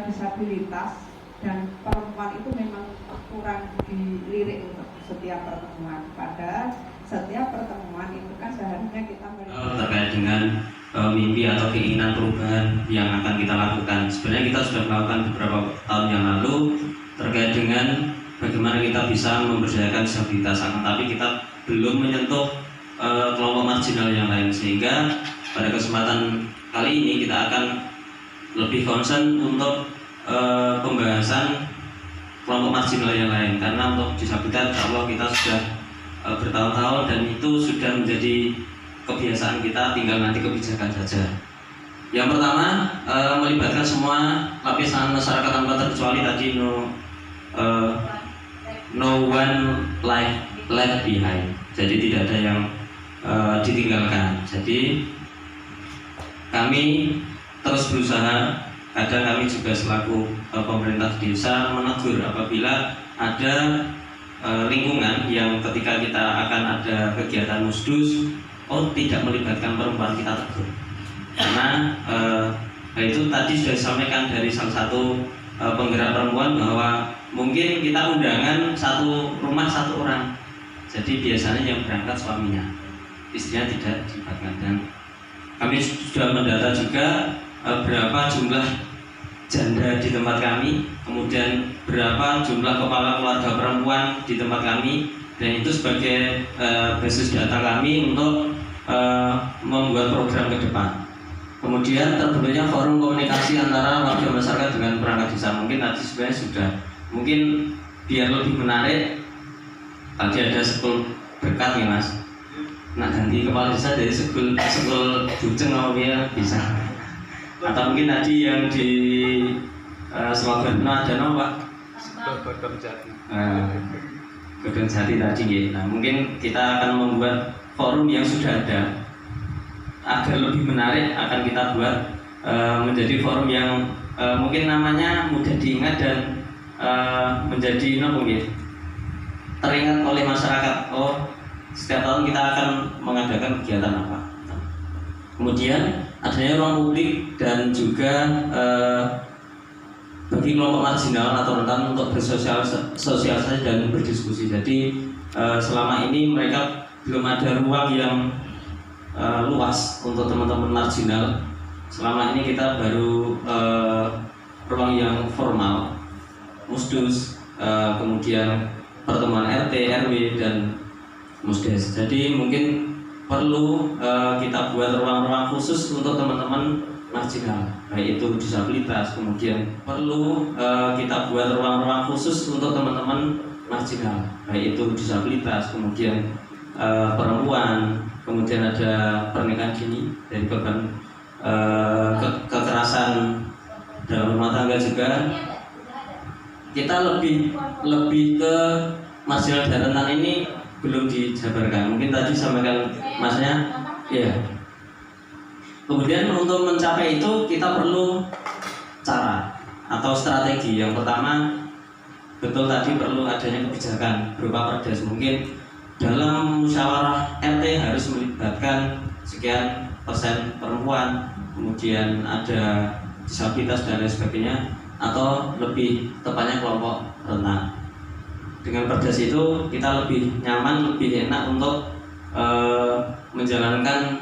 disabilitas dan perempuan itu memang kurang dilirik untuk setiap pertemuan. Pada setiap pertemuan itu kan seharusnya kita terkait dengan mimpi atau keinginan perubahan yang akan kita lakukan. Sebenarnya kita sudah melakukan beberapa tahun yang lalu terkait dengan bagaimana kita bisa memberdayakan disabilitas, tapi kita belum menyentuh kelompok marginal yang lain, sehingga pada kesempatan kali ini kita akan lebih concern untuk pembahasan kelompok marginal yang lain, karena untuk disabilitas Allah kita sudah bertahun-tahun dan itu sudah menjadi kebiasaan kita, tinggal nanti kebijakan saja. Yang pertama, melibatkan semua lapisan masyarakat tanpa terkecuali tadi, no one left behind. Jadi tidak ada yang ditinggalkan. Jadi kami terus berusaha, kadang kami juga selaku pemerintah desa menegur apabila ada lingkungan yang ketika kita akan ada kegiatan musdus tidak melibatkan perempuan, kita tegur. Karena itu tadi sudah disampaikan dari salah satu penggerak perempuan bahwa mungkin kita undangan satu rumah satu orang, jadi biasanya yang berangkat suaminya, istrinya tidak dilibatkan. Dan kami sudah mendata juga berapa jumlah janda di tempat kami, kemudian berapa jumlah kepala keluarga perempuan di tempat kami, dan itu sebagai basis data kami untuk membuat program ke depan. Kemudian terbentuknya forum komunikasi antara warga masyarakat dengan perangkat desa. Mungkin tadi sebenarnya sudah, mungkin biar lebih menarik, tadi ada sekul berkat nih mas, nah ganti kepala desa dari sekul Bujeng apa bisa, atau mungkin tadi yang di Slogan ada pak Godong Jati tadi ya. Nah mungkin kita akan membuat forum yang sudah ada agar lebih menarik, akan kita buat menjadi forum yang mungkin namanya mudah diingat dan menjadi teringat oleh masyarakat. Setiap tahun kita akan mengadakan kegiatan apa. Kemudian adanya ruang publik dan juga bagi kelompok marginal atau rentan untuk bersosialisasi dan berdiskusi. Jadi selama ini mereka belum ada ruang yang luas untuk teman-teman marginal. Selama ini kita baru ruang yang formal, musdus, kemudian pertemuan RT, RW dan musdes. Jadi mungkin perlu kita buat ruang-ruang khusus untuk teman-teman marginal, baik itu disabilitas. Kemudian perlu kita buat ruang-ruang khusus untuk teman-teman marginal, baik itu disabilitas, kemudian perempuan, kemudian ada pernikahan dini dari korban kekerasan dalam rumah tangga juga. Kita lebih ke marginal dan rentan ini belum dijabarkan. Mungkin tadi sampaikan masnya, ya. Kemudian untuk mencapai itu kita perlu cara atau strategi. Yang pertama, betul tadi perlu adanya kebijakan berupa perdes. Mungkin dalam musyawarah RT harus melibatkan sekian persen perempuan, kemudian ada disabilitas dan lain sebagainya, atau lebih tepatnya kelompok rentan. Dengan perdes itu kita lebih nyaman, lebih enak untuk menjalankan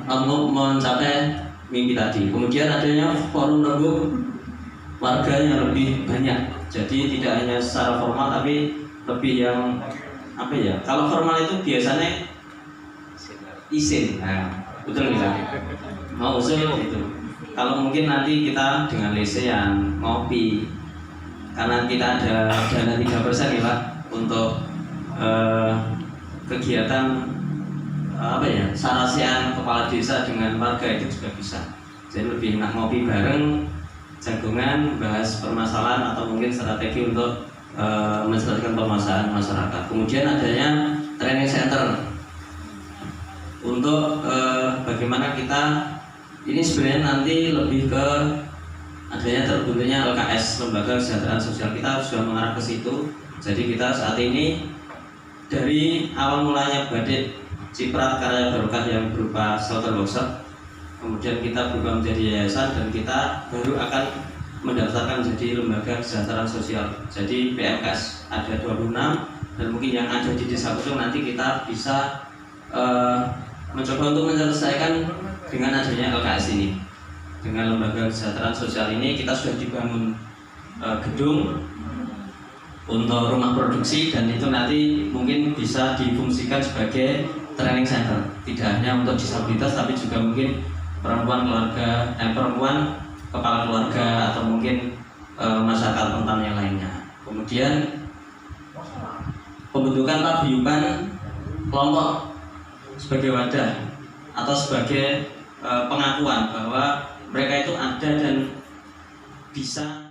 untuk mencapai mimpi tadi. Kemudian adanya forum rembuk warga yang lebih banyak, jadi tidak hanya secara formal tapi lebih yang apa ya, kalau formal itu biasanya izin, nah betul nggak? Mau usul gitu. Kalau mungkin nanti kita dengan lesehan, ngopi, karena kita ada dana 3% ya Pak untuk kegiatan apa ya, sarasian kepala desa dengan warga itu juga bisa. Jadi lebih enak ngopi bareng, jagongan, bahas permasalahan atau mungkin strategi untuk menyelesaikan permasalahan masyarakat. Kemudian adanya training center untuk bagaimana kita ini sebenarnya nanti lebih ke adanya terbentuknya LKS, Lembaga Kesejahteraan Sosial. Kita sudah mengarah ke situ. Jadi kita saat ini dari awal mulanya Badik Ciprat Karya Barokah yang berupa shelter workshop, kemudian kita berubah menjadi yayasan dan kita baru akan mendaftarkan menjadi lembaga kesejahteraan sosial. Jadi PMKS ada 26, dan mungkin yang ada di Desa Pucung nanti kita bisa mencoba untuk menyelesaikan dengan adanya LKS ini. Dengan lembaga kesejahteraan sosial ini kita sudah dibangun gedung untuk rumah produksi, dan itu nanti mungkin bisa difungsikan sebagai training center, tidak hanya untuk disabilitas tapi juga mungkin perempuan kepala keluarga atau mungkin masyarakat rentan yang lainnya. Kemudian pembentukan paguyuban kelompok sebagai wadah atau sebagai pengakuan bahwa mereka itu ada dan bisa